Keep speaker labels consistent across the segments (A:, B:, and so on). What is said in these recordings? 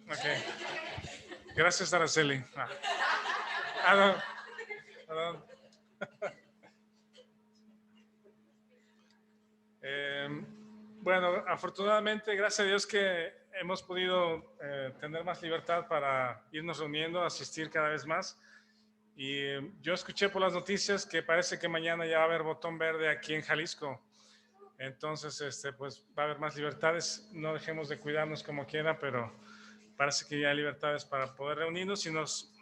A: Ok. Gracias, Araceli. No. Perdón. Bueno, afortunadamente, gracias a Dios que hemos podido tener más libertad para irnos reuniendo, asistir cada vez más. Y yo escuché por las noticias que parece que mañana ya va a haber botón verde aquí en Jalisco. Entonces, pues va a haber más libertades. No dejemos de cuidarnos como quiera, pero parece que ya hay libertades para poder reunirnos y nos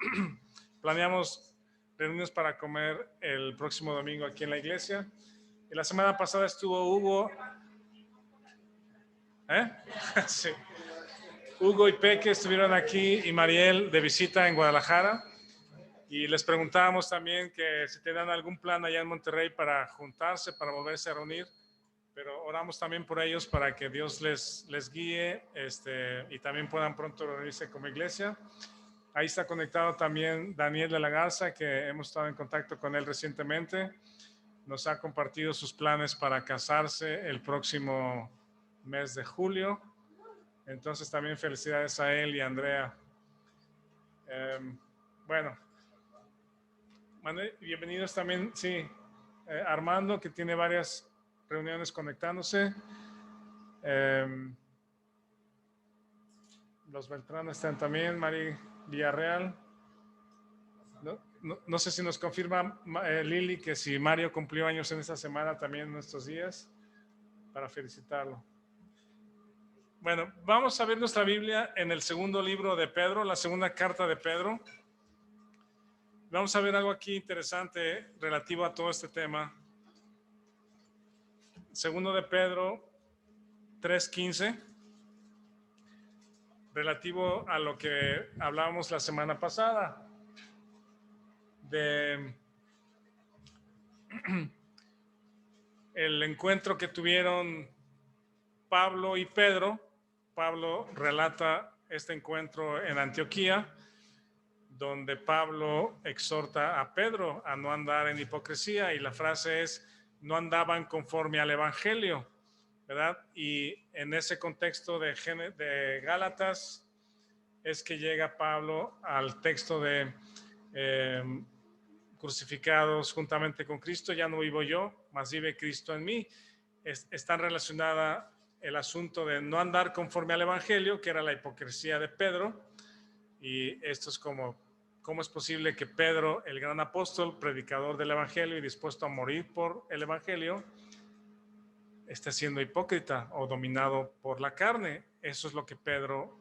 A: planeamos reunirnos para comer el próximo domingo aquí en la iglesia. Y la semana pasada estuvo Hugo. Sí. Hugo y Peque estuvieron aquí y Mariel de visita en Guadalajara. Y les preguntábamos también que si tenían algún plan allá en Monterrey para juntarse, para volverse a reunir. Pero oramos también por ellos para que Dios les guíe y también puedan pronto reunirse como iglesia. Ahí está conectado también Daniel de la Garza, que hemos estado en contacto con él recientemente. Nos ha compartido sus planes para casarse el próximo mes de julio. Entonces también felicidades a él y a Andrea. Bueno, bienvenidos también, sí, Armando, que tiene varias reuniones conectándose. Los Beltrán están también, Mari Villarreal. No sé si nos confirma Lili que si Mario cumplió años en esta semana también en estos días, para felicitarlo. Bueno, vamos a ver nuestra Biblia en el segundo libro de Pedro, la segunda carta de Pedro. Vamos a ver algo aquí interesante relativo a todo este tema. Segundo de Pedro 3:15, relativo a lo que hablábamos la semana pasada, de el encuentro que tuvieron Pablo y Pedro. Pablo relata este encuentro en Antioquía, donde Pablo exhorta a Pedro a no andar en hipocresía, y la frase es: no andaban conforme al evangelio, ¿verdad? Y en ese contexto de Gálatas es que llega Pablo al texto de crucificados juntamente con Cristo, ya no vivo yo, mas vive Cristo en mí. Está relacionada el asunto de no andar conforme al evangelio, que era la hipocresía de Pedro, y esto es cómo es posible que Pedro, el gran apóstol, predicador del evangelio y dispuesto a morir por el evangelio, esté siendo hipócrita o dominado por la carne. Eso es lo que Pedro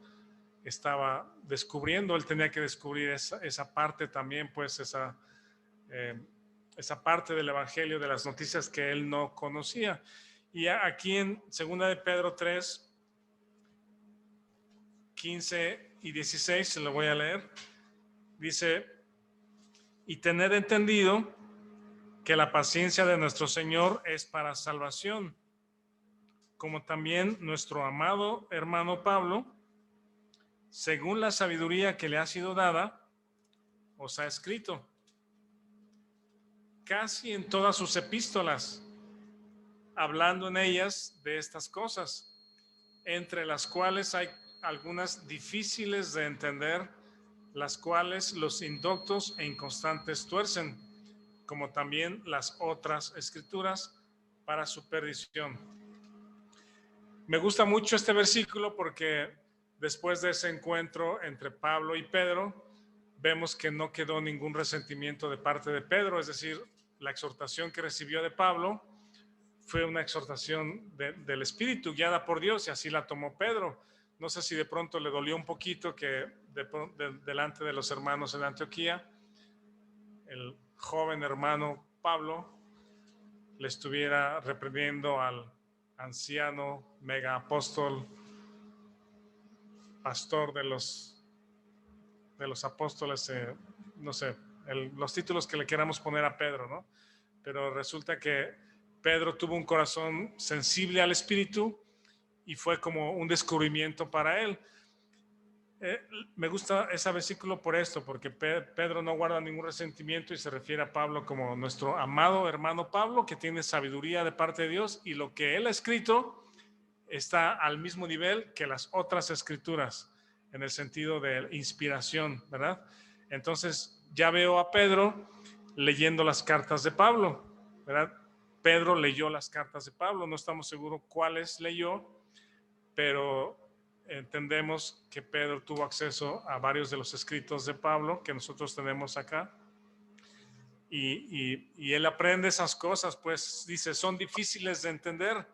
A: estaba descubriendo. Él tenía que descubrir esa parte también, pues esa parte del evangelio, de las noticias que él no conocía. Y aquí en 2 de Pedro 3, 15 y 16, se lo voy a leer. Dice: y tened entendido que la paciencia de nuestro Señor es para salvación, como también nuestro amado hermano Pablo, según la sabiduría que le ha sido dada, os ha escrito casi en todas sus epístolas, hablando en ellas de estas cosas, entre las cuales hay algunas difíciles de entender, las cuales los indoctos e inconstantes tuercen, como también las otras escrituras, para su perdición. Me gusta mucho este versículo porque después de ese encuentro entre Pablo y Pedro, vemos que no quedó ningún resentimiento de parte de Pedro, es decir, la exhortación que recibió de Pablo fue una exhortación del Espíritu, guiada por Dios, y así la tomó Pedro. No sé si de pronto le dolió un poquito que delante de los hermanos en Antioquía, el joven hermano Pablo le estuviera reprendiendo al anciano, mega apóstol, pastor de los apóstoles, no sé, los títulos que le queramos poner a Pedro, ¿no? Pero resulta que Pedro tuvo un corazón sensible al Espíritu y fue como un descubrimiento para él. Me gusta ese versículo por esto, porque Pedro no guarda ningún resentimiento y se refiere a Pablo como nuestro amado hermano Pablo, que tiene sabiduría de parte de Dios, y lo que él ha escrito está al mismo nivel que las otras escrituras. en el sentido de inspiración, ¿verdad? Entonces ya veo a Pedro leyendo las cartas de Pablo, ¿verdad? Pedro leyó las cartas de Pablo, no estamos seguros cuáles leyó, pero entendemos que Pedro tuvo acceso a varios de los escritos de Pablo que nosotros tenemos acá. Y él aprende esas cosas, pues dice, son difíciles de entender.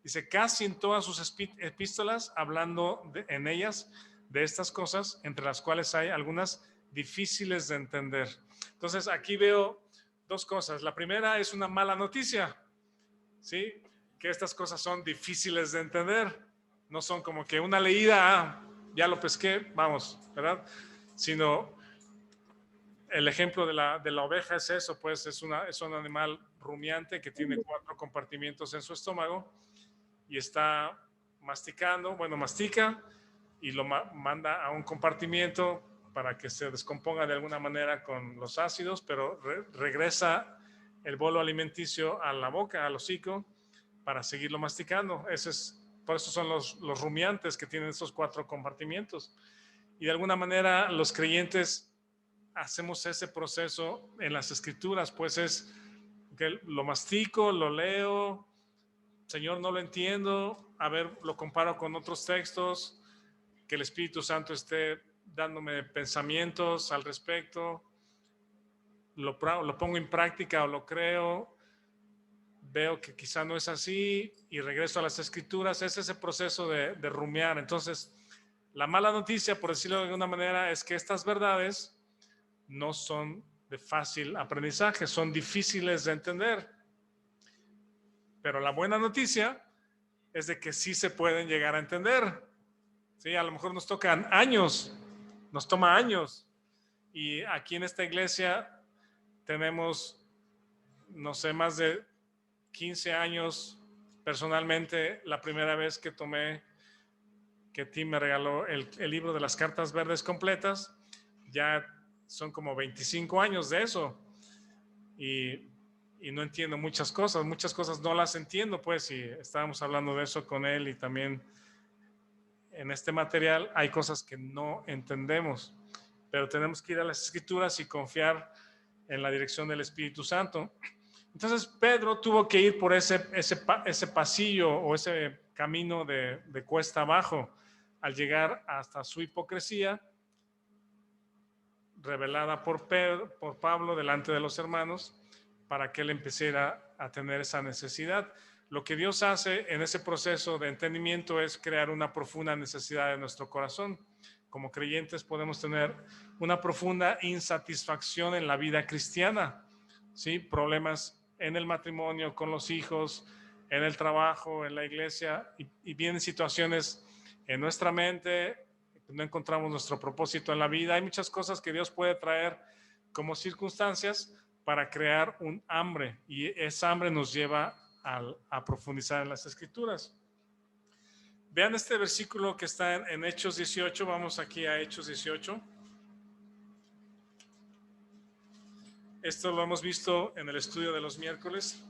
A: Dice, casi en todas sus epístolas, hablando en ellas de estas cosas, entre las cuales hay algunas difíciles de entender. Entonces, aquí veo dos cosas. La primera es una mala noticia, ¿sí? Que estas cosas son difíciles de entender. No son como que una leída, ya lo pesqué, vamos, ¿verdad? Sino el ejemplo de la oveja es eso, pues es un animal rumiante que tiene 4 compartimientos en su estómago y está masticando, bueno, mastica y lo manda a un compartimiento para que se descomponga de alguna manera con los ácidos, pero regresa el bolo alimenticio a la boca, al hocico, para seguirlo masticando. Por eso son los rumiantes que tienen esos 4 compartimientos. Y de alguna manera los creyentes hacemos ese proceso en las escrituras, pues es que lo mastico, lo leo, Señor, no lo entiendo, a ver, lo comparo con otros textos, que el Espíritu Santo esté dándome pensamientos al respecto, lo pongo en práctica o lo creo, veo que quizá no es así y regreso a las escrituras. Es ese proceso de rumiar. Entonces, la mala noticia, por decirlo de alguna manera, es que estas verdades no son de fácil aprendizaje, son difíciles de entender. Pero la buena noticia es de que sí se pueden llegar a entender. Sí, a lo mejor nos tocan años, nos toma años. Y aquí en esta iglesia tenemos, no sé, más de 15 años personalmente. La primera vez que Tim me regaló el libro de las cartas verdes completas, ya son como 25 años de eso. Y no entiendo muchas cosas no las entiendo, pues, y estábamos hablando de eso con él, y también en este material hay cosas que no entendemos, pero tenemos que ir a las escrituras y confiar en la dirección del Espíritu Santo. Entonces Pedro tuvo que ir por ese pasillo o ese camino de cuesta abajo al llegar hasta su hipocresía revelada por Pablo delante de los hermanos, para que él empezara a tener esa necesidad. Lo que Dios hace en ese proceso de entendimiento es crear una profunda necesidad en nuestro corazón. Como creyentes podemos tener una profunda insatisfacción en la vida cristiana, ¿sí? Problemas en el matrimonio, con los hijos, en el trabajo, en la iglesia, y vienen situaciones en nuestra mente, no encontramos nuestro propósito en la vida. Hay muchas cosas que Dios puede traer como circunstancias para crear un hambre, y esa hambre nos lleva a profundizar en las escrituras. Vean este versículo que está en Hechos 18. Vamos aquí a Hechos 18. Esto lo hemos visto en el estudio de los miércoles,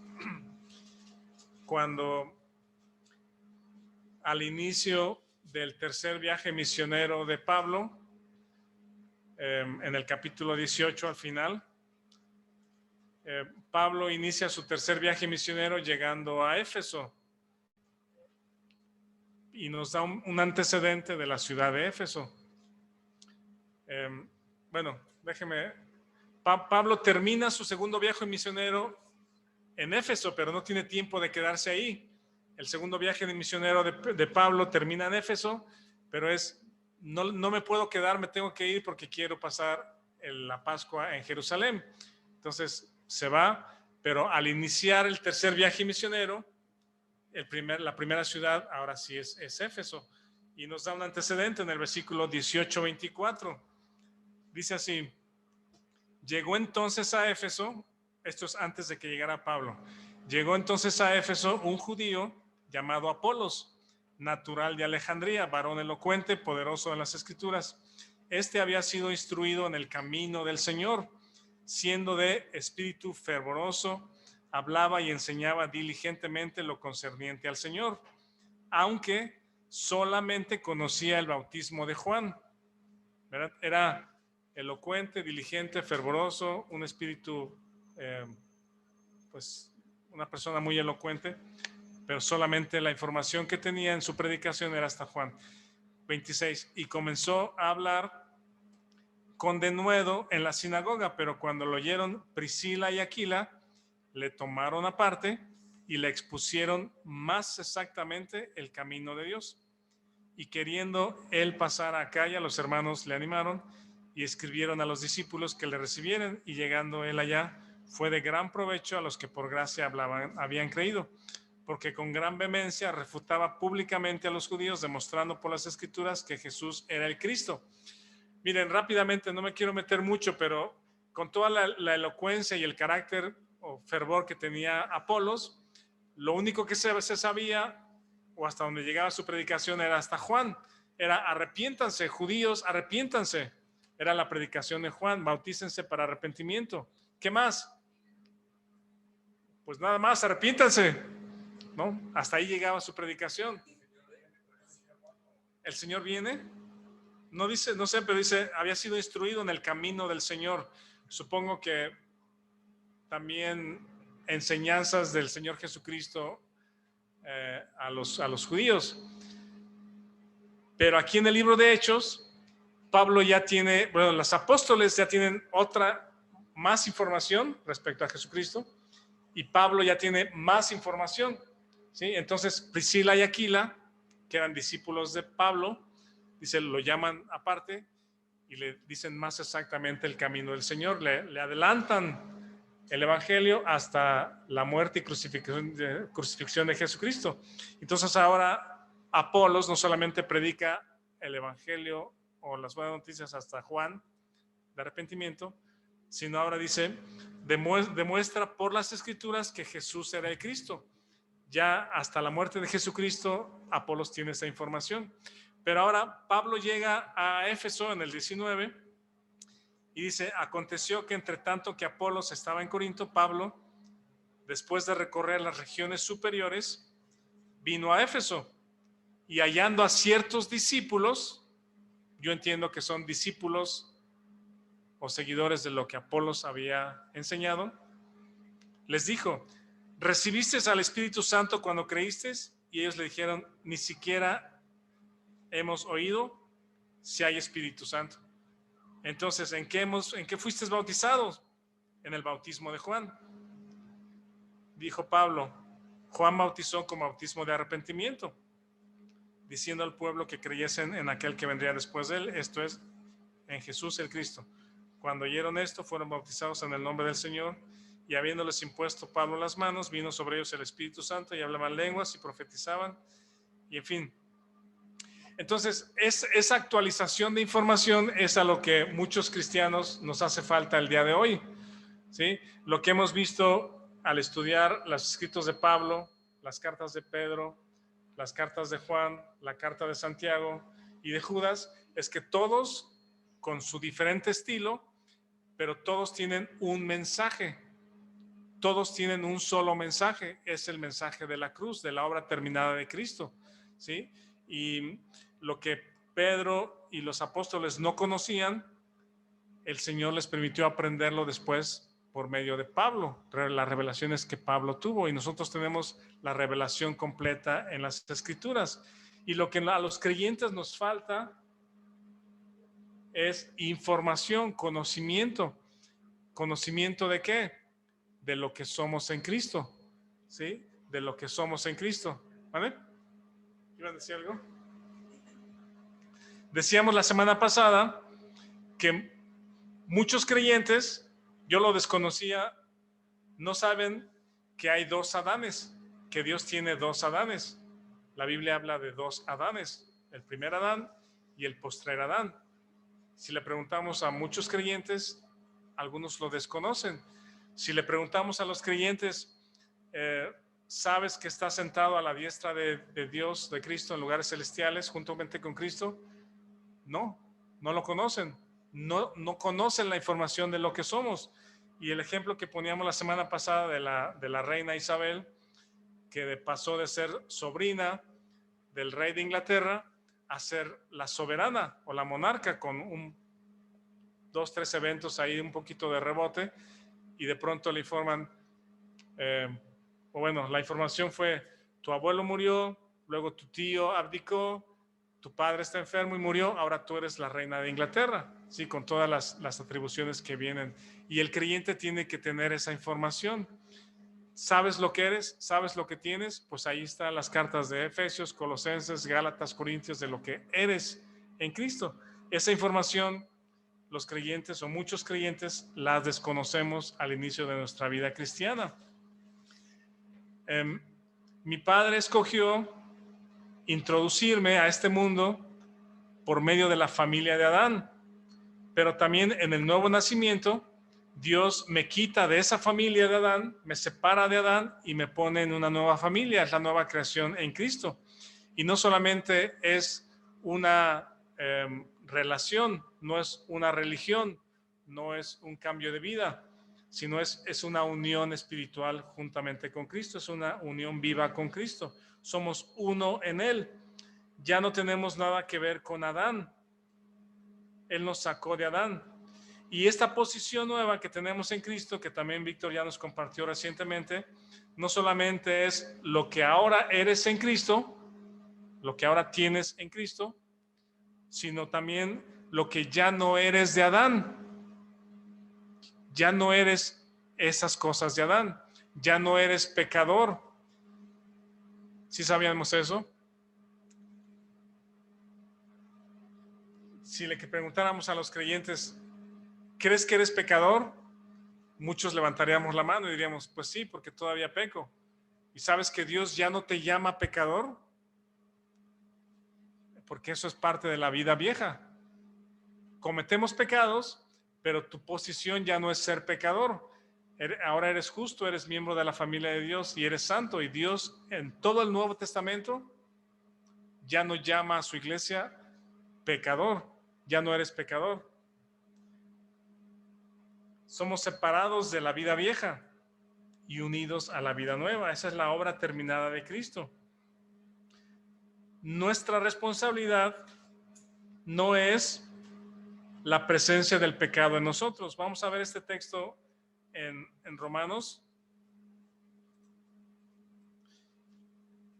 A: cuando al inicio del tercer viaje misionero de Pablo, en el capítulo 18 al final, Pablo inicia su tercer viaje misionero llegando a Éfeso, y nos da un antecedente de la ciudad de Éfeso. Bueno, déjeme. Pablo termina su segundo viaje misionero en Éfeso, pero no tiene tiempo de quedarse ahí. El segundo viaje de misionero de Pablo termina en Éfeso, pero no me puedo quedar, me tengo que ir porque quiero pasar la Pascua en Jerusalén. Entonces se va, pero al iniciar el tercer viaje misionero, la primera ciudad ahora sí es Éfeso, y nos da un antecedente en el versículo 18-24. Dice así: llegó entonces a Éfeso, esto es antes de que llegara Pablo, llegó entonces a Éfeso un judío llamado Apolos, natural de Alejandría, varón elocuente, poderoso en las escrituras. Este había sido instruido en el camino del Señor, siendo de espíritu fervoroso, hablaba y enseñaba diligentemente lo concerniente al Señor, aunque solamente conocía el bautismo de Juan. ¿verdad? Era elocuente, diligente, fervoroso, un espíritu, pues una persona muy elocuente, pero solamente la información que tenía en su predicación era hasta Juan 26. Y comenzó a hablar con denuedo en la sinagoga, pero cuando lo oyeron Priscila y Aquila, le tomaron aparte y le expusieron más exactamente el camino de Dios. Y queriendo él pasar a Acaya, los hermanos le animaron y escribieron a los discípulos que le recibieran, y llegando él allá, fue de gran provecho a los que por gracia habían creído, porque con gran vehemencia refutaba públicamente a los judíos, demostrando por las escrituras que Jesús era el Cristo. Miren, rápidamente, no me quiero meter mucho, pero con toda la elocuencia y el carácter o fervor que tenía Apolos, lo único que se sabía, o hasta donde llegaba su predicación, era hasta Juan. Era: arrepiéntanse, judíos, arrepiéntanse. Era la predicación de Juan: bautícense para arrepentimiento. ¿Qué más? Pues nada más, arrepiéntanse, ¿no? Hasta ahí llegaba su predicación. ¿El Señor viene? No dice, no sé, pero dice: había sido instruido en el camino del Señor. Supongo que también enseñanzas del Señor Jesucristo a los judíos. Pero aquí en el libro de Hechos, Pablo ya tiene, bueno, los apóstoles ya tienen más información respecto a Jesucristo, y Pablo ya tiene más información, ¿sí? Entonces Priscila y Aquila, que eran discípulos de Pablo, dice, lo llaman aparte y le dicen más exactamente el camino del Señor, le adelantan el evangelio hasta la muerte y crucifixión de Jesucristo. Entonces ahora Apolos no solamente predica el evangelio o las buenas noticias hasta Juan de arrepentimiento, sino ahora dice, demuestra por las escrituras que Jesús era el Cristo. Ya hasta la muerte de Jesucristo, Apolos tiene esa información. Pero ahora Pablo llega a Éfeso en el 19 y dice: aconteció que entre tanto que Apolos estaba en Corinto, Pablo, después de recorrer las regiones superiores, vino a Éfeso, y hallando a ciertos discípulos, yo entiendo que son discípulos o seguidores de lo que Apolos había enseñado, les dijo: ¿recibiste al Espíritu Santo cuando creíste? Y ellos le dijeron: ni siquiera hemos oído si hay Espíritu Santo. Entonces, ¿en qué fuiste bautizados? En el bautismo de Juan. Dijo Pablo: Juan bautizó con bautismo de arrepentimiento, diciendo al pueblo que creyesen en aquel que vendría después de él, esto es, en Jesús el Cristo. Cuando oyeron esto, fueron bautizados en el nombre del Señor, y habiéndoles impuesto Pablo las manos, vino sobre ellos el Espíritu Santo, y hablaban lenguas y profetizaban, y en fin. Entonces, esa actualización de información es a lo que muchos cristianos nos hace falta el día de hoy, ¿sí? Lo que hemos visto al estudiar los escritos de Pablo, las cartas de Pedro, las cartas de Juan, la carta de Santiago y de Judas, es que todos, con su diferente estilo, pero todos tienen un mensaje, todos tienen un solo mensaje, es el mensaje de la cruz, de la obra terminada de Cristo, ¿sí? Y lo que Pedro y los apóstoles no conocían, el Señor les permitió aprenderlo después por medio de Pablo, las revelaciones que Pablo tuvo, y nosotros tenemos la revelación completa en las Escrituras. Y lo que a los creyentes nos falta es información, conocimiento. ¿Conocimiento de qué? De lo que somos en Cristo, ¿sí? De lo que somos en Cristo, ¿vale? ¿Iban a decir algo? Decíamos la semana pasada que muchos creyentes, yo lo desconocía, no saben que hay dos Adanes, que Dios tiene dos Adanes. La Biblia habla de dos Adanes, el primer Adán y el postrer Adán. Si le preguntamos a muchos creyentes, algunos lo desconocen. Si le preguntamos a los creyentes, ¿sabes que está sentado a la diestra de Dios, de Cristo, en lugares celestiales, juntamente con Cristo? No lo conocen. No conocen la información de lo que somos. Y el ejemplo que poníamos la semana pasada de la reina Isabel, que pasó de ser sobrina del rey de Inglaterra a ser la soberana o la monarca con un 2, 3 eventos ahí, un poquito de rebote, y de pronto le informan, o bueno, la información fue, tu abuelo murió, luego tu tío abdicó, tu padre está enfermo y murió, ahora tú eres la reina de Inglaterra, ¿sí? Con todas las atribuciones que vienen. Y el creyente tiene que tener esa información. ¿Sabes lo que eres? ¿Sabes lo que tienes? Pues ahí están las cartas de Efesios, Colosenses, Gálatas, Corintios, de lo que eres en Cristo. Esa información, los creyentes o muchos creyentes las desconocemos al inicio de nuestra vida cristiana. Mi padre escogió introducirme a este mundo por medio de la familia de Adán, pero también en el nuevo nacimiento Dios me quita de esa familia de Adán, me separa de Adán y me pone en una nueva familia, es la nueva creación en Cristo. Y no solamente es una relación, no es una religión, no es un cambio de vida, sino es una unión espiritual juntamente con Cristo, es una unión viva con Cristo. Somos uno en Él. Ya no tenemos nada que ver con Adán. Él nos sacó de Adán. Y esta posición nueva que tenemos en Cristo, que también Víctor ya nos compartió recientemente, no solamente es lo que ahora eres en Cristo, lo que ahora tienes en Cristo, sino también lo que ya no eres de Adán. Ya no eres esas cosas de Adán. Ya no eres pecador. ¿Sí sabíamos eso? Si le preguntáramos a los creyentes, ¿crees que eres pecador? Muchos levantaríamos la mano y diríamos, pues sí, porque todavía peco. ¿Y sabes que Dios ya no te llama pecador? Porque eso es parte de la vida vieja. Cometemos pecados, pero tu posición ya no es ser pecador. Ahora eres justo, eres miembro de la familia de Dios y eres santo. Y Dios en todo el Nuevo Testamento ya no llama a su iglesia pecador. Ya no eres pecador. Somos separados de la vida vieja y unidos a la vida nueva. Esa es la obra terminada de Cristo. Nuestra responsabilidad no es la presencia del pecado en nosotros. Vamos a ver este texto en Romanos.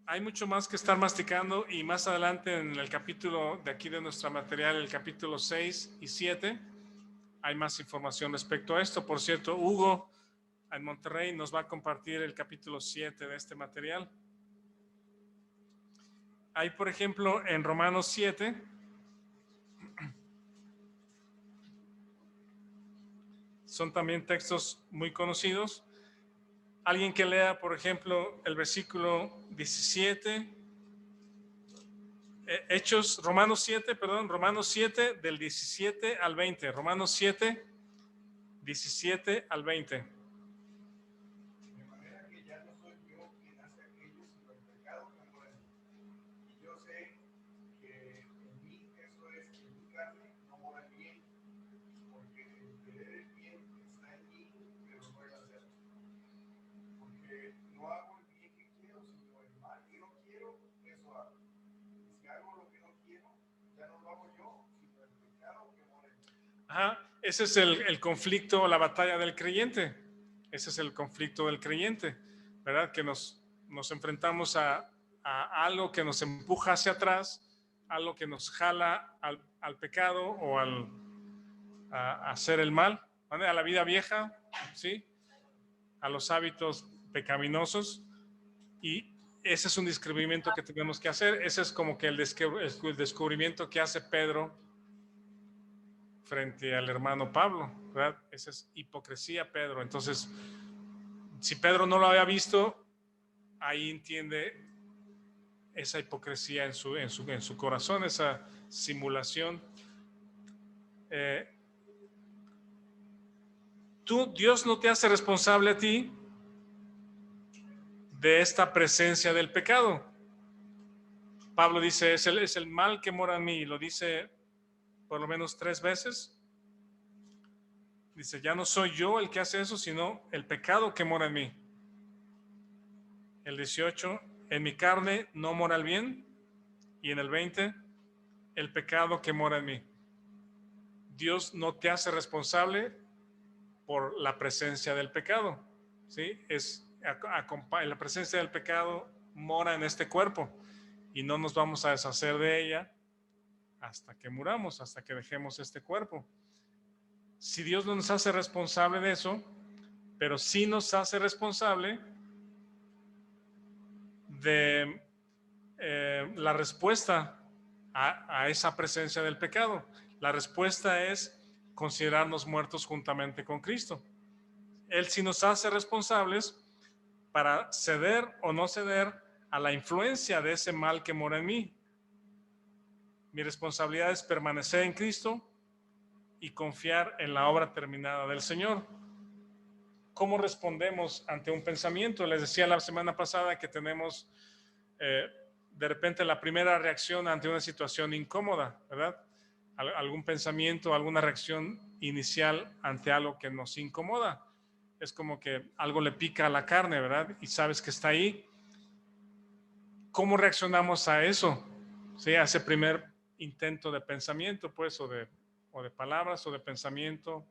A: Hay mucho más que estar masticando y más adelante en el capítulo de aquí de nuestra material, el capítulo 6 y 7, hay más información respecto a esto. Por cierto, Hugo en Monterrey nos va a compartir el capítulo 7 de este material. Hay, por ejemplo, en Romanos 7, son también textos muy conocidos. Alguien que lea, por ejemplo, el versículo 17, Romanos 7 del 17 al 20, Romanos 7, 17 al 20.
B: De manera que ya no soy yo quien hace aquello, sino el pecado que mora en mí. Y yo sé que en mí, eso es, en mi carne, no mora el bien, porque el querer el bien está en mí, pero no el hacerlo. Porque no hago el bien que quiero, sino el mal que no quiero, eso hago. Y si hago lo que no quiero, ya no lo hago yo, sino el pecado que mora en mí.
A: Ajá, ese es el conflicto, la batalla del creyente. Ese es el conflicto del creyente, ¿verdad? Que nos enfrentamos a algo que nos empuja hacia atrás, algo que nos jala al pecado o a hacer el mal, ¿vale? A la vida vieja, ¿sí? A los hábitos pecaminosos. Y ese es un descubrimiento que tenemos que hacer. Ese es como que el descubrimiento que hace Pedro frente al hermano Pablo, ¿verdad? Esa es hipocresía, Pedro. Entonces, si Pedro no lo había visto, ahí entiende esa hipocresía en su corazón, esa simulación. Dios no te hace responsable a ti de esta presencia del pecado. Pablo dice, es el mal que mora en mí, y lo dice por lo menos 3 veces. Dice, ya no soy yo el que hace eso, sino el pecado que mora en mí. El 18, en mi carne no mora el bien. Y en el 20, el pecado que mora en mí. Dios no te hace responsable por la presencia del pecado, ¿sí? La presencia del pecado mora en este cuerpo y no nos vamos a deshacer de ella hasta que muramos, hasta que dejemos este cuerpo. Si Dios no nos hace responsable de eso, pero sí nos hace responsable de la respuesta a esa presencia del pecado. La respuesta es considerarnos muertos juntamente con Cristo. Él sí nos hace responsables para ceder o no ceder a la influencia de ese mal que mora en mí. Mi responsabilidad es permanecer en Cristo y confiar en la obra terminada del Señor. ¿Cómo respondemos ante un pensamiento? Les decía la semana pasada que tenemos de repente la primera reacción ante una situación incómoda, ¿verdad? Algún pensamiento, alguna reacción inicial ante algo que nos incomoda. Es como que algo le pica a la carne, ¿verdad? Y sabes que está ahí. ¿Cómo reaccionamos a eso? ¿Sí? A ese primer intento de pensamiento, pues, o de palabras o de pensamiento.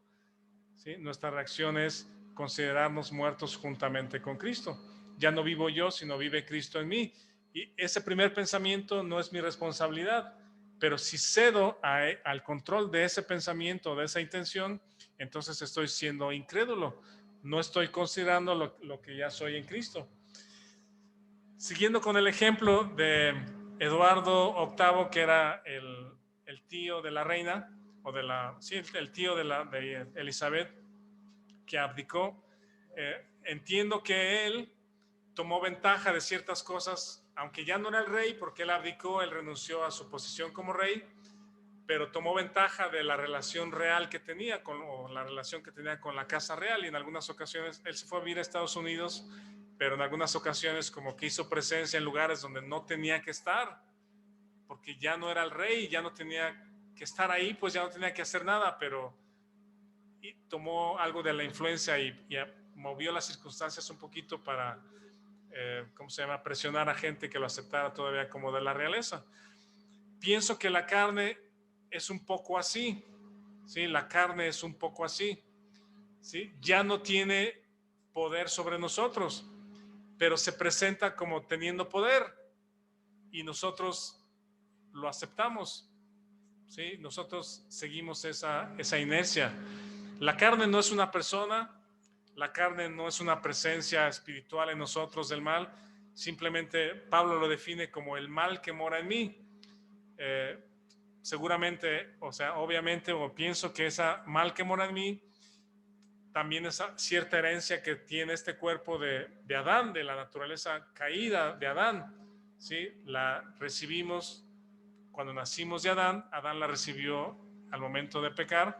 A: ¿Sí? Nuestra reacción es considerarnos muertos juntamente con Cristo. Ya no vivo yo, sino vive Cristo en mí. Y ese primer pensamiento no es mi responsabilidad, pero si cedo al control de ese pensamiento, de esa intención, entonces estoy siendo incrédulo. No estoy considerando lo que ya soy en Cristo. Siguiendo con el ejemplo de Eduardo VIII, que era el tío de la reina, o de el tío de Elizabeth, que abdicó. Entiendo que él tomó ventaja de ciertas cosas, aunque ya no era el rey, porque él abdicó, él renunció a su posición como rey, pero tomó ventaja de la relación real que tenía, o la relación que tenía con la casa real, y en algunas ocasiones él se fue a vivir a Estados Unidos, pero en algunas ocasiones como que hizo presencia en lugares donde no tenía que estar, porque ya no era el rey, ya no tenía que estar ahí, pues ya no tenía que hacer nada, pero y tomó algo de la influencia y movió las circunstancias un poquito para, ¿cómo se llama?, presionar a gente que lo aceptara todavía como de la realeza. Pienso que la carne es un poco así, ¿sí? La carne es un poco así, ¿sí? Ya no tiene poder sobre nosotros, pero se presenta como teniendo poder y nosotros lo aceptamos, ¿sí? Nosotros seguimos esa inercia. La carne no es una persona, la carne no es una presencia espiritual en nosotros del mal, simplemente Pablo lo define como el mal que mora en mí. Seguramente, o sea, obviamente, o pienso que esa mal que mora en mí, también esa cierta herencia que tiene este cuerpo de Adán, de la naturaleza caída de Adán, ¿sí? La recibimos cuando nacimos de Adán, Adán la recibió al momento de pecar,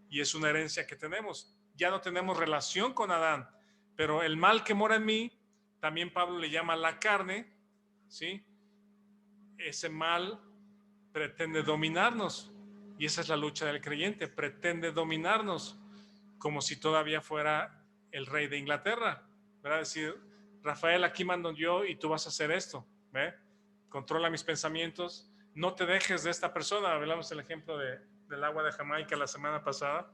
A: y es una herencia que tenemos. Ya no tenemos relación con Adán, pero el mal que mora en mí, también Pablo le llama la carne, ¿sí? Ese mal pretende dominarnos, y esa es la lucha del creyente, pretende dominarnos, como si todavía fuera el rey de Inglaterra, ¿verdad? Decir, Rafael, aquí mando yo y tú vas a hacer esto, ¿ve? Controla mis pensamientos, no te dejes de esta persona. Hablamos el ejemplo del agua de Jamaica la semana pasada.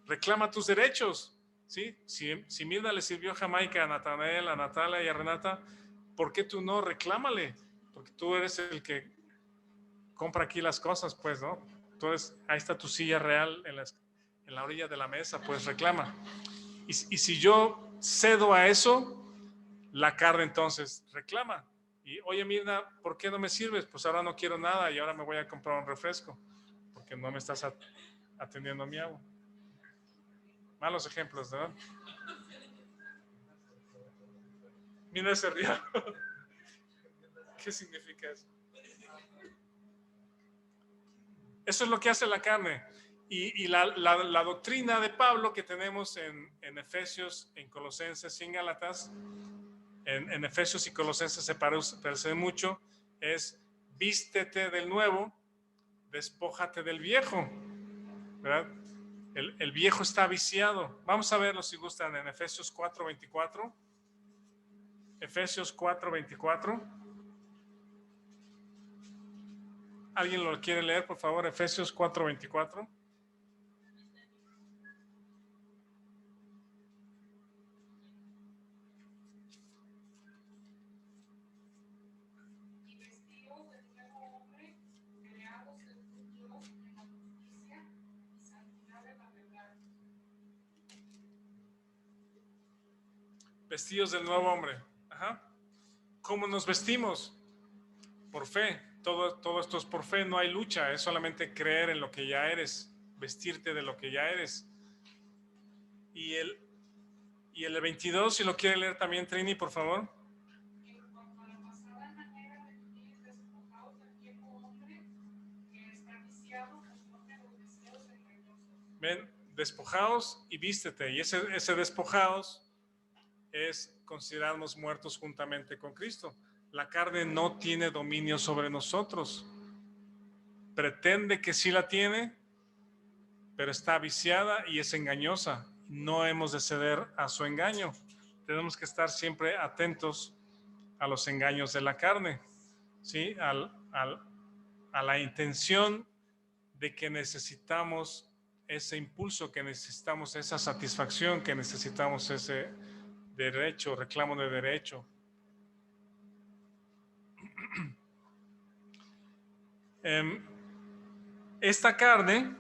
A: Reclama tus derechos, ¿sí? Si Mirna le sirvió Jamaica a Natanael, a Natalia y a Renata, ¿por qué tú no? Reclámale, porque tú eres el que compra aquí las cosas, pues, ¿no? Entonces, ahí está tu silla real en la orilla de la mesa, pues reclama. Y si yo cedo a eso, la carne entonces reclama. Y, oye, Mirna, ¿por qué no me sirves? Pues ahora no quiero nada y ahora me voy a comprar un refresco, porque no me estás atendiendo a mi agua. Malos ejemplos, ¿verdad? Mirna se rió. ¿Qué significa eso? Eso es lo que hace la carne. Y la doctrina de Pablo que tenemos en Efesios, en Colosenses y en Gálatas, en Efesios y Colosenses se parece mucho, es vístete del nuevo, despójate del viejo, ¿verdad? El viejo está viciado. Vamos a verlo si gustan en Efesios 4:24. Efesios 4:24. ¿Alguien lo quiere leer, por favor? Efesios 4:24. Vestidos del nuevo hombre. Ajá. ¿Cómo nos vestimos? Por fe. Todo esto es por fe, no hay lucha, es solamente creer en lo que ya eres, vestirte de lo que ya eres. Y el 22, si lo quiere leer también, Trini, por favor.
C: En cuanto a la pasada manera de vivir, despojaos del viejo hombre que está viciado conforme a los deseos engañosos.
A: Ven, despojaos y vístete. Y ese despojaos es considerarnos muertos juntamente con Cristo. La carne no tiene dominio sobre nosotros. Pretende que sí la tiene, pero está viciada y es engañosa. No hemos de ceder a su engaño. Tenemos que estar siempre atentos a los engaños de la carne, ¿sí? A la intención de que necesitamos ese impulso, que necesitamos esa satisfacción, que necesitamos ese derecho, reclamo de derecho. Esta carne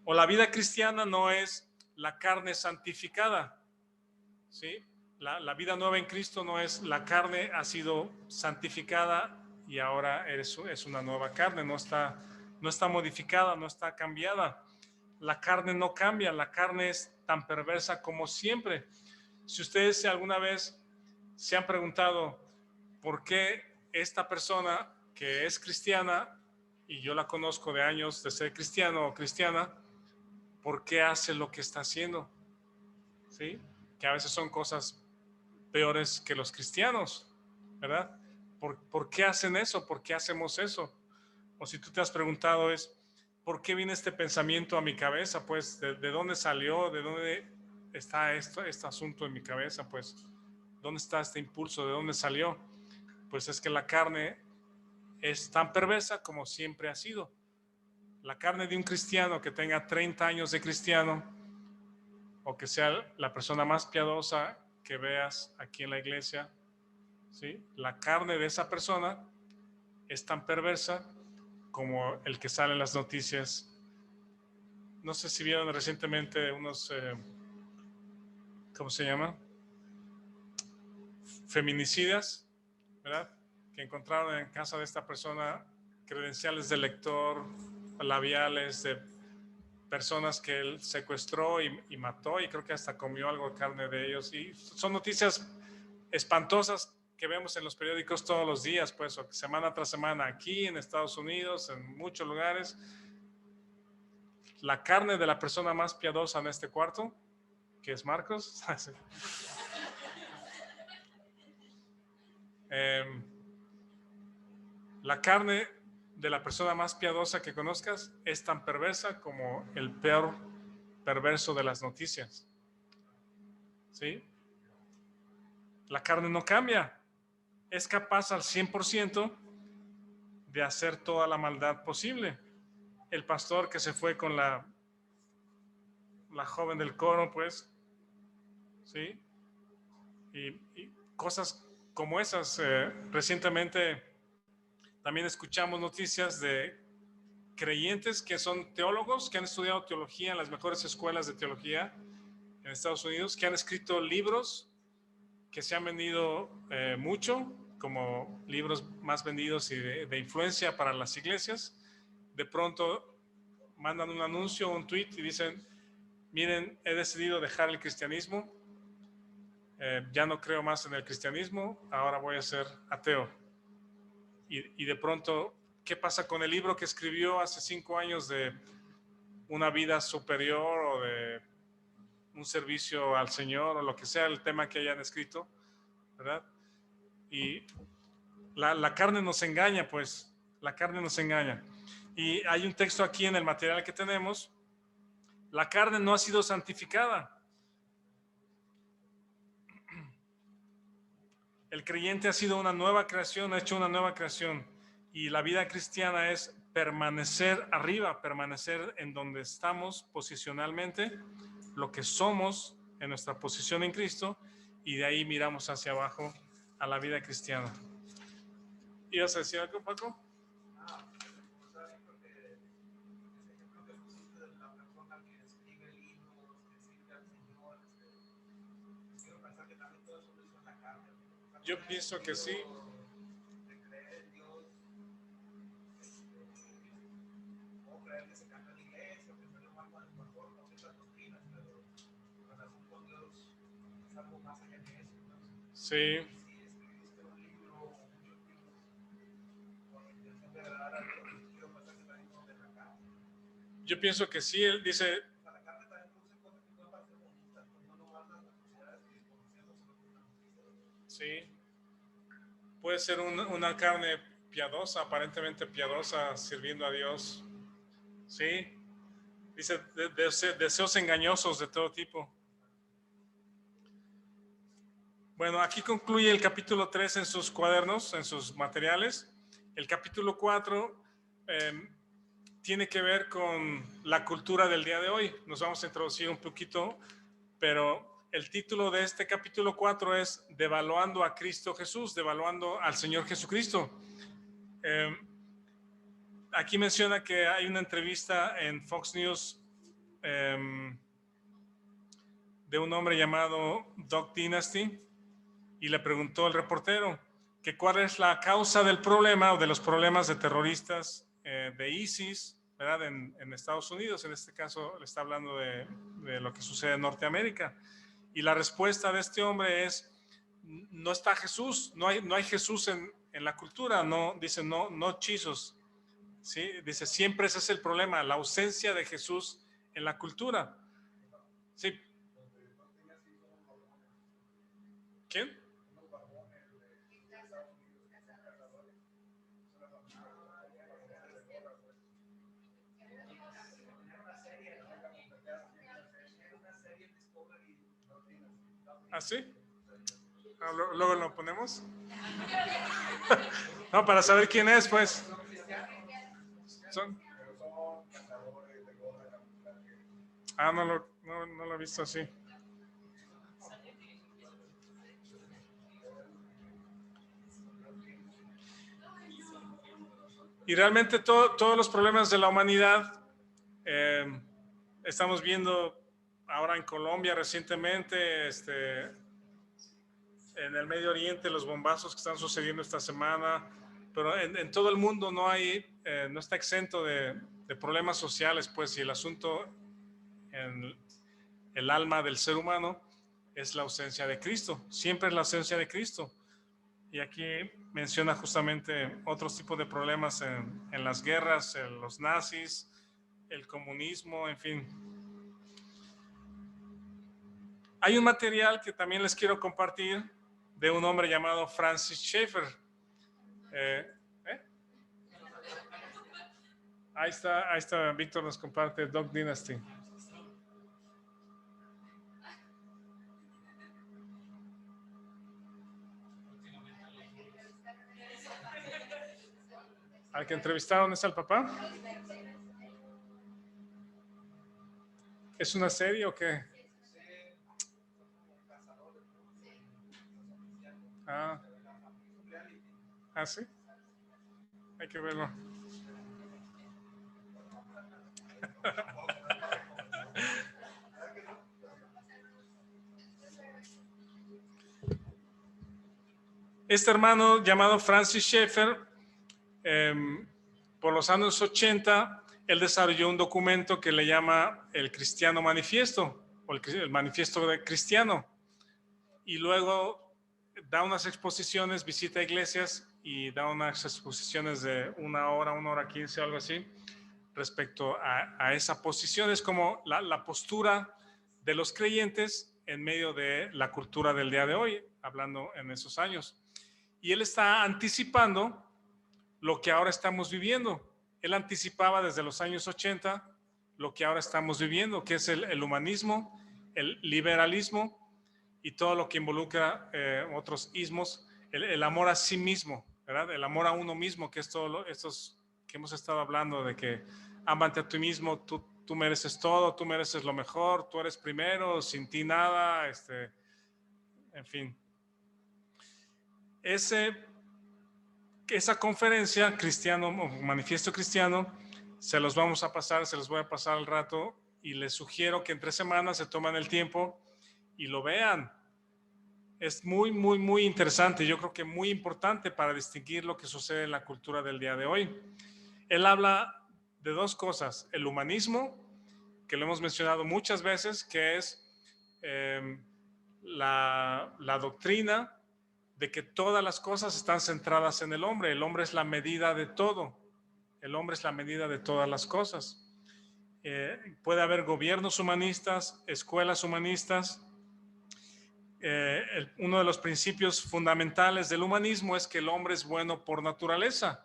A: o la vida cristiana no es la carne santificada, ¿sí? La vida nueva en Cristo no es la carne ha sido santificada y ahora es una nueva carne, no está modificada, no está cambiada. La carne no cambia, la carne es tan perversa como siempre. Si ustedes alguna vez se han preguntado por qué esta persona que es cristiana, y yo la conozco de años de ser cristiano o cristiana, ¿por qué hace lo que está haciendo? ¿Sí? Que a veces son cosas peores que los cristianos, ¿verdad? ¿Por qué hacen eso? ¿Por qué hacemos eso? O si tú te has preguntado es, ¿por qué viene este pensamiento a mi cabeza? Pues, ¿de dónde salió? ¿De dónde está este asunto en mi cabeza? Pues, ¿dónde está este impulso? ¿De dónde salió? Pues es que la carne es tan perversa como siempre ha sido. La carne de un cristiano que tenga 30 años de cristiano o que sea la persona más piadosa que veas aquí en la iglesia, ¿sí? La carne de esa persona es tan perversa como el que sale en las noticias. No sé si vieron recientemente unos, ¿cómo se llama? Feminicidas, ¿verdad? Que encontraron en casa de esta persona credenciales de lector, labiales de personas que él secuestró y mató, y creo que hasta comió algo de carne de ellos. Y son noticias espantosas que vemos en los periódicos todos los días, pues, o semana tras semana, aquí en Estados Unidos, en muchos lugares. La carne de la persona más piadosa en este cuarto, que es Marcos, la carne de la persona más piadosa que conozcas es tan perversa como el peor perverso de las noticias. ¿Sí? La carne no cambia. Es capaz al 100% de hacer toda la maldad posible. El pastor que se fue con la joven del coro, pues, ¿sí? Y cosas como esas. Recientemente también escuchamos noticias de creyentes que son teólogos, que han estudiado teología en las mejores escuelas de teología en Estados Unidos, que han escrito libros que se han vendido mucho, como libros más vendidos y de influencia para las iglesias. De pronto mandan un anuncio, un tweet y dicen, miren, he decidido dejar el cristianismo, ya no creo más en el cristianismo, ahora voy a ser ateo. Y de pronto, ¿qué pasa con el libro que escribió hace 5 años de una vida superior o de un servicio al Señor o lo que sea el tema que hayan escrito, ¿verdad? Y la carne nos engaña, pues, la carne nos engaña. Y hay un texto aquí en el material que tenemos, la carne no ha sido santificada. El creyente ha sido una nueva creación, ha hecho una nueva creación. Y la vida cristiana es permanecer arriba, permanecer en donde estamos posicionalmente, lo que somos en nuestra posición en Cristo, y de ahí miramos hacia abajo a la vida cristiana. ¿Ibas a decir algo, Paco? Yo pienso que sí.
B: De creer en Dios, o creer que se cambia la iglesia, o que se le manda a lo mejor con ciertas doctrinas, pero la relación con Dios es algo más allá de eso. Entonces,
A: Sí,
B: si escribiste un libro o muchos libros con la intención de agradar a Dios, quiero pensar que también son de la carne.
A: yo pienso que sí. Él dice,
B: O sea, la carne también produce cosas que pueden parecer bonitas, pero no nomás las necesidades que conocemos, sino que las necesidades.
A: sí, puede ser una carne piadosa, aparentemente piadosa, sirviendo a Dios. Sí, dice deseos engañosos de todo tipo. Bueno, aquí concluye el capítulo 3 en sus cuadernos, en sus materiales. El capítulo 4 tiene que ver con la cultura del día de hoy. Nos vamos a introducir un poquito, pero el título de este capítulo 4 es Devaluando a Cristo Jesús, devaluando al Señor Jesucristo. Aquí menciona que hay una entrevista en Fox News de un hombre llamado Doug Dynasty, y le preguntó el reportero que cuál es la causa del problema o de los problemas de terroristas de ISIS, ¿verdad? En Estados Unidos. En este caso le está hablando de lo que sucede en Norteamérica. Y la respuesta de este hombre es, no está Jesús, no hay Jesús en la cultura, no, dice, no Jesus, ¿sí? Dice, siempre ese es el problema, la ausencia de Jesús en la cultura. ¿Sí? ¿Quién? ¿Ah, sí? Luego lo ponemos. No, para saber quién es, pues. No lo he visto así. Y realmente todos los problemas de la humanidad, estamos viendo ahora en Colombia recientemente, en el Medio Oriente, los bombazos que están sucediendo esta semana, pero en todo el mundo no está exento de problemas sociales, pues, y el asunto en el alma del ser humano es la ausencia de Cristo, siempre es la ausencia de Cristo. Y aquí menciona justamente otros tipos de problemas en las guerras, en los nazis, el comunismo, en fin. Hay un material que también les quiero compartir de un hombre llamado Francis Schaeffer. Ahí está, Víctor nos comparte Doug Dynasty. ¿Al que entrevistaron es al papá? ¿Es una serie o qué? ¿Sí? Hay que verlo. Este hermano llamado Francis Schaeffer, por los años 80, él desarrolló un documento que le llama el Cristiano Manifiesto, o el Manifiesto Cristiano, y luego da unas exposiciones, visita iglesias y da unas exposiciones de 1 hora 15, algo así, respecto a esa posición. Es como la postura de los creyentes en medio de la cultura del día de hoy, hablando en esos años. Y él está anticipando lo que ahora estamos viviendo. Él anticipaba desde los años 80 lo que ahora estamos viviendo, que es el humanismo, el liberalismo y todo lo que involucra otros ismos, el amor a sí mismo, ¿verdad? El amor a uno mismo, que es todo estos que hemos estado hablando, de que ámate a ti mismo, tú mereces todo, tú mereces lo mejor, tú eres primero, sin ti nada, en fin. Esa conferencia cristiano, manifiesto cristiano, se los voy a pasar al rato, y les sugiero que en 3 semanas se tomen el tiempo y lo vean. es muy, muy, muy interesante. Yo creo que muy importante para distinguir lo que sucede en la cultura del día de hoy. Él habla de dos cosas: el humanismo, que lo hemos mencionado muchas veces, que es la doctrina de que todas las cosas están centradas en el hombre. El hombre es la medida de todo. El hombre es la medida de todas las cosas. Puede haber gobiernos humanistas, escuelas humanistas. Uno de los principios fundamentales del humanismo es que el hombre es bueno por naturaleza.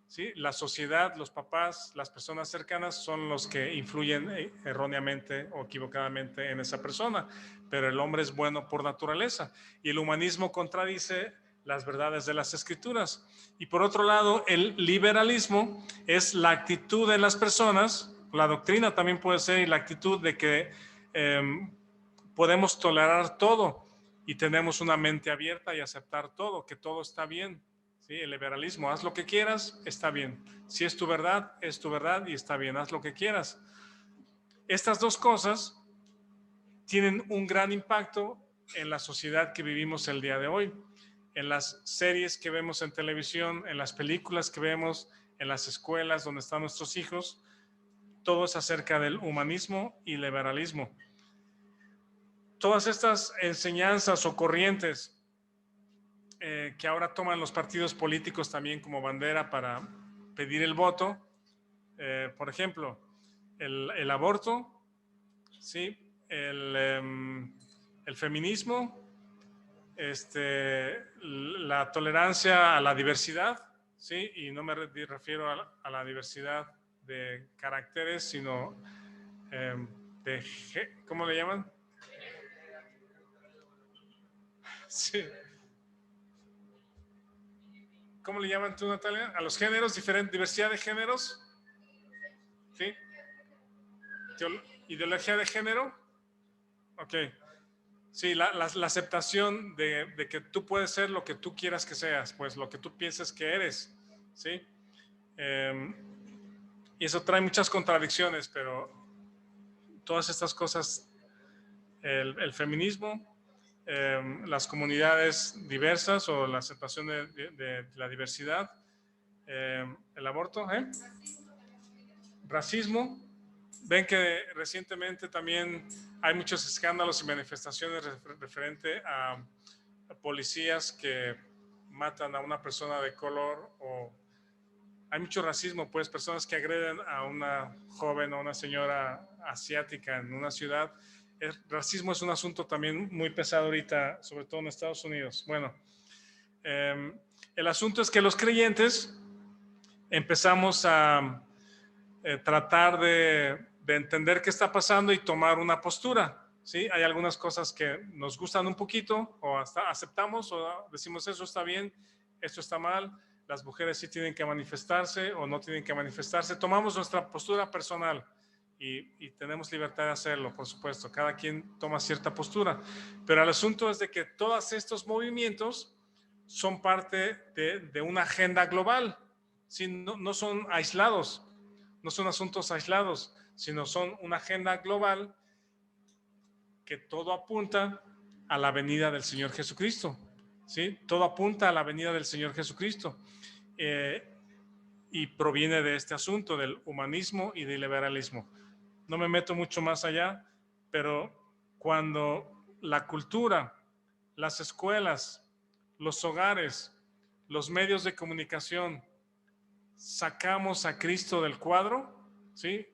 A: ¿Sí? La sociedad, los papás, las personas cercanas son los que influyen erróneamente o equivocadamente en esa persona, pero el hombre es bueno por naturaleza, y el humanismo contradice las verdades de las escrituras. Y por otro lado, el liberalismo es la actitud de las personas, la doctrina también puede ser, y la actitud de que podemos tolerar todo y tenemos una mente abierta y aceptar todo, que todo está bien. ¿Sí? El liberalismo, haz lo que quieras, está bien. Si es tu verdad y está bien, haz lo que quieras. Estas dos cosas tienen un gran impacto en la sociedad que vivimos el día de hoy, en las series que vemos en televisión, en las películas que vemos, en las escuelas donde están nuestros hijos. Todo es acerca del humanismo y liberalismo. Todas estas enseñanzas o corrientes que ahora toman los partidos políticos también como bandera para pedir el voto, por ejemplo, el aborto, ¿sí? El feminismo, la tolerancia a la diversidad, ¿sí? Y no me refiero a la diversidad de caracteres, sino ¿cómo le llaman? Sí. ¿Cómo le llaman tú, Natalia? A los géneros, diversidad de géneros. ¿Sí? ¿Ideología de género? Ok. Sí, la aceptación de que tú puedes ser lo que tú quieras que seas, pues lo que tú pienses que eres. ¿Sí? Y eso trae muchas contradicciones, pero todas estas cosas, el feminismo, las comunidades diversas o la aceptación de la diversidad, el aborto, racismo. Ven que recientemente también hay muchos escándalos y manifestaciones referente a policías que matan a una persona de color, o hay mucho racismo, pues personas que agreden a una joven o una señora asiática en una ciudad. El racismo es un asunto también muy pesado ahorita, sobre todo en Estados Unidos. Bueno, el asunto es que los creyentes empezamos a tratar de entender qué está pasando y tomar una postura. ¿Sí? Hay algunas cosas que nos gustan un poquito o hasta aceptamos o decimos eso está bien, esto está mal, las mujeres sí tienen que manifestarse o no tienen que manifestarse. Tomamos nuestra postura personal y tenemos libertad de hacerlo, por supuesto. Cada quien toma cierta postura. Pero el asunto es de que todos estos movimientos son parte de una agenda global. ¿Sí? No son aislados. No son asuntos aislados, sino son una agenda global que todo apunta a la venida del Señor Jesucristo. ¿Sí? Todo apunta a la venida del Señor Jesucristo. Y proviene de este asunto del humanismo y del liberalismo. No me meto mucho más allá, pero cuando la cultura, las escuelas, los hogares, los medios de comunicación, sacamos a Cristo del cuadro, ¿sí?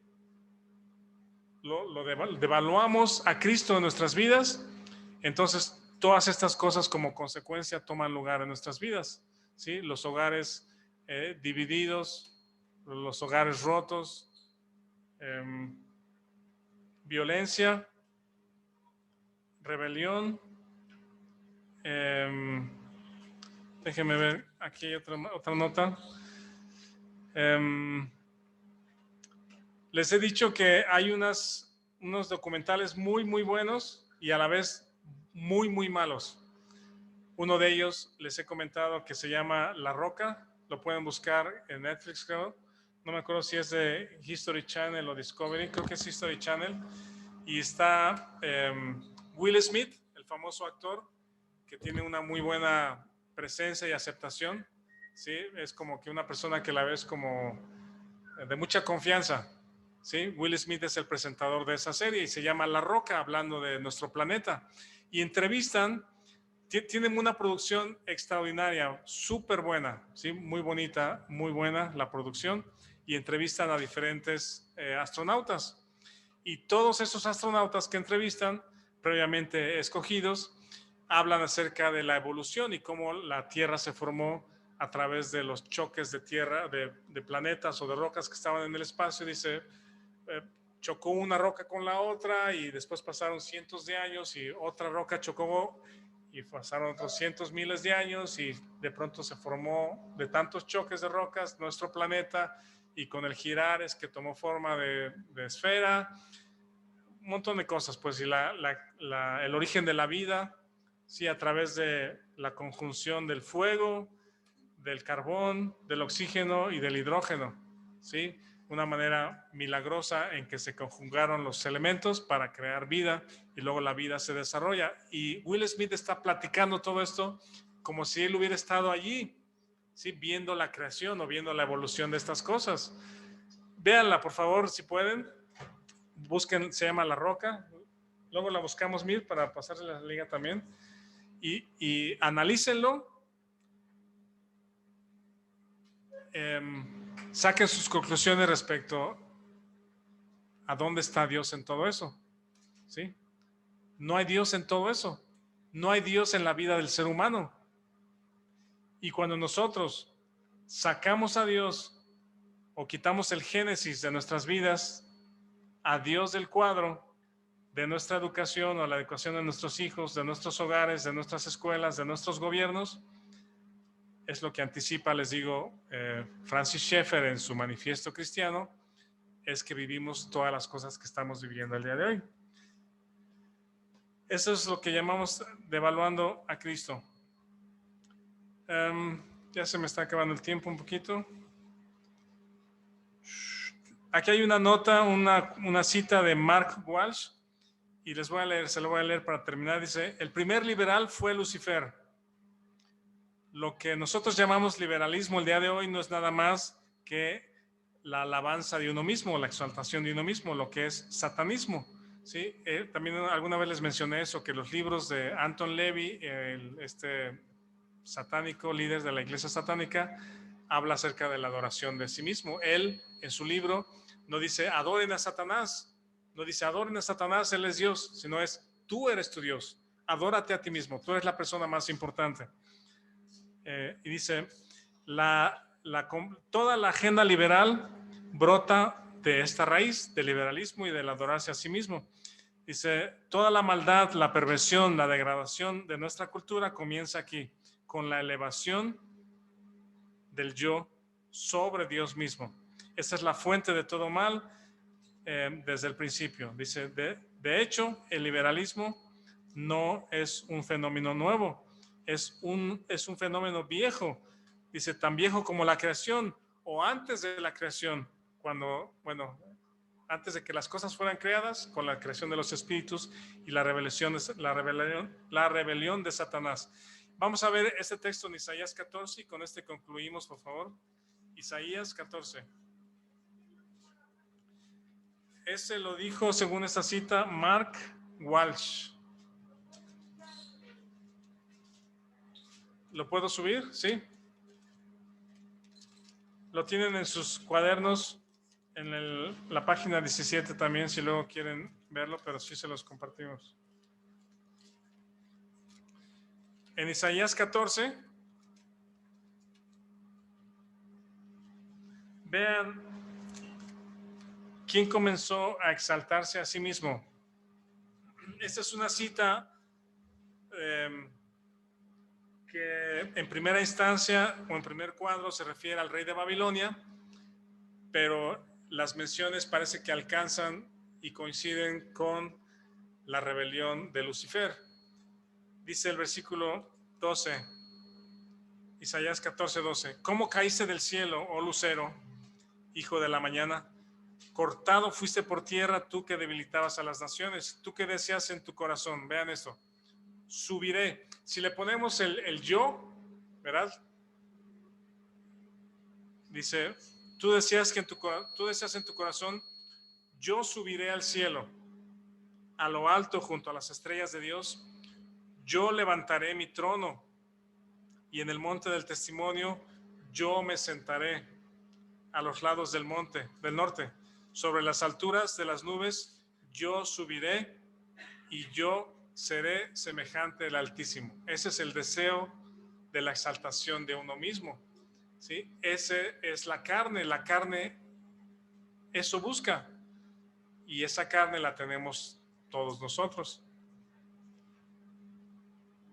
A: Lo devaluamos a Cristo en nuestras vidas, entonces todas estas cosas como consecuencia toman lugar en nuestras vidas, ¿sí? Los hogares divididos, los hogares rotos, violencia, rebelión. Déjenme ver, aquí hay otra nota. Les he dicho que hay unos documentales muy, muy buenos y a la vez muy, muy malos. Uno de ellos les he comentado que se llama La Roca. Lo pueden buscar en Netflix, creo. No me acuerdo si es de History Channel o Discovery. Creo que es History Channel. Y está Will Smith, el famoso actor, que tiene una muy buena presencia y aceptación, ¿sí? Es como que una persona que la ves como de mucha confianza, ¿sí? Will Smith es el presentador de esa serie y se llama La Roca, hablando de nuestro planeta. Y entrevistan, tienen una producción extraordinaria, súper buena, ¿sí? Muy bonita, muy buena la producción, y entrevistan a diferentes astronautas. Y todos esos astronautas que entrevistan, previamente escogidos, hablan acerca de la evolución y cómo la Tierra se formó a través de los choques de tierra, de planetas o de rocas que estaban en el espacio. Dice, chocó una roca con la otra y después pasaron cientos de años y otra roca chocó y pasaron otros cientos, miles de años y de pronto se formó de tantos choques de rocas nuestro planeta, y con el girar es que tomó forma de esfera, un montón de cosas, pues, y el origen de la vida, sí, a través de la conjunción del fuego, del carbón, del oxígeno y del hidrógeno, sí, una manera milagrosa en que se conjugaron los elementos para crear vida, y luego la vida se desarrolla. Y Will Smith está platicando todo esto como si él hubiera estado allí, ¿sí? Viendo la creación o viendo la evolución de estas cosas. Véanla, por favor, si pueden. Busquen, se llama La Roca. Luego la buscamos, Mir, para pasarle la liga también. Y analícenlo. Saquen sus conclusiones respecto a dónde está Dios en todo eso, ¿sí? No hay Dios en todo eso. No hay Dios en la vida del ser humano. Y cuando nosotros sacamos a Dios o quitamos el génesis de nuestras vidas, a Dios del cuadro, de nuestra educación o la educación de nuestros hijos, de nuestros hogares, de nuestras escuelas, de nuestros gobiernos, es lo que anticipa, les digo, Francis Schaeffer en su Manifiesto Cristiano, es que vivimos todas las cosas que estamos viviendo el día de hoy. Eso es lo que llamamos devaluando a Cristo. Ya se me está acabando el tiempo un poquito. Aquí hay una nota, una cita de Mark Walsh, y les voy a leer, se lo voy a leer para terminar. Dice, el primer liberal fue Lucifer. Lo que nosotros llamamos liberalismo el día de hoy no es nada más que la alabanza de uno mismo, la exaltación de uno mismo, lo que es satanismo, ¿sí? También alguna vez les mencioné eso, que los libros de Anton Levy, este satánico, líder de la iglesia satánica, habla acerca de la adoración de sí mismo. Él, en su libro, no dice adoren a Satanás, no dice adoren a Satanás, él es Dios, sino es tú eres tu Dios, adórate a ti mismo, tú eres la persona más importante. Y dice, toda la agenda liberal brota de esta raíz del liberalismo y del adorarse a sí mismo. Dice, toda la maldad, la perversión, la degradación de nuestra cultura comienza aquí, con la elevación del yo sobre Dios mismo. Esta es la fuente de todo mal desde el principio. Dice, de hecho, el liberalismo no es un fenómeno nuevo, es un fenómeno viejo. Dice, tan viejo como la creación o antes de la creación, antes de que las cosas fueran creadas, con la creación de los espíritus y la rebelión de Satanás. Vamos a ver este texto en Isaías 14 y con este concluimos, por favor. Isaías 14. Ese lo dijo, según esta cita, Mark Walsh. ¿Lo puedo subir? Sí. Lo tienen en sus cuadernos, en la página 17 también, si luego quieren verlo, pero sí se los compartimos. En Isaías 14, vean quién comenzó a exaltarse a sí mismo. Esta es una cita que en primera instancia o en primer cuadro se refiere al rey de Babilonia, pero las menciones parece que alcanzan y coinciden con la rebelión de Lucifer. Dice el versículo 12, Isaías 14, 12. ¿Cómo caíste del cielo, oh lucero, hijo de la mañana? Cortado fuiste por tierra, tú que debilitabas a las naciones, tú que deseas en tu corazón. Vean esto. subiré. Si le ponemos el yo, ¿verdad? Dice, tú deseas en tu corazón, yo subiré al cielo, a lo alto junto a las estrellas de Dios. Yo levantaré mi trono y en el monte del testimonio yo me sentaré a los lados del monte, del norte. Sobre las alturas de las nubes yo subiré y yo seré semejante al Altísimo. Ese es el deseo de la exaltación de uno mismo, ¿sí? Ese es la carne eso busca, y esa carne la tenemos todos nosotros.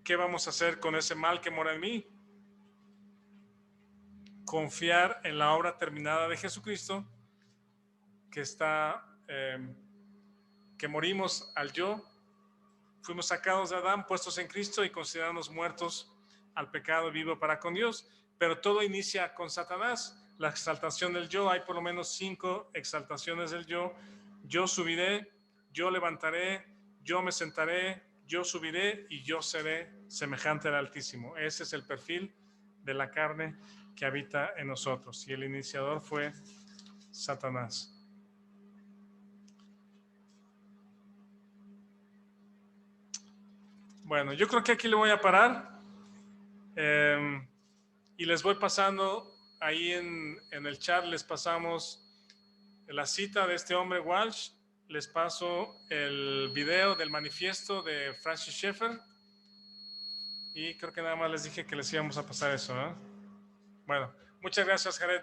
A: ¿Qué vamos a hacer con ese mal que mora en mí? Confiar en la obra terminada de Jesucristo, que morimos al yo, fuimos sacados de Adán, puestos en Cristo y considerados muertos al pecado y vivo para con Dios. Pero todo inicia con Satanás, la exaltación del yo. Hay por lo menos 5 exaltaciones del yo. Yo subiré, yo levantaré, yo me sentaré, yo subiré y yo seré semejante al Altísimo. Ese es el perfil de la carne que habita en nosotros. Y el iniciador fue Satanás. Bueno, yo creo que aquí le voy a parar y les voy pasando ahí en el chat, les pasamos la cita de este hombre Walsh, les paso el video del manifiesto de Francis Schaeffer y creo que nada más les dije que les íbamos a pasar eso, ¿no? Bueno, muchas gracias, Jared.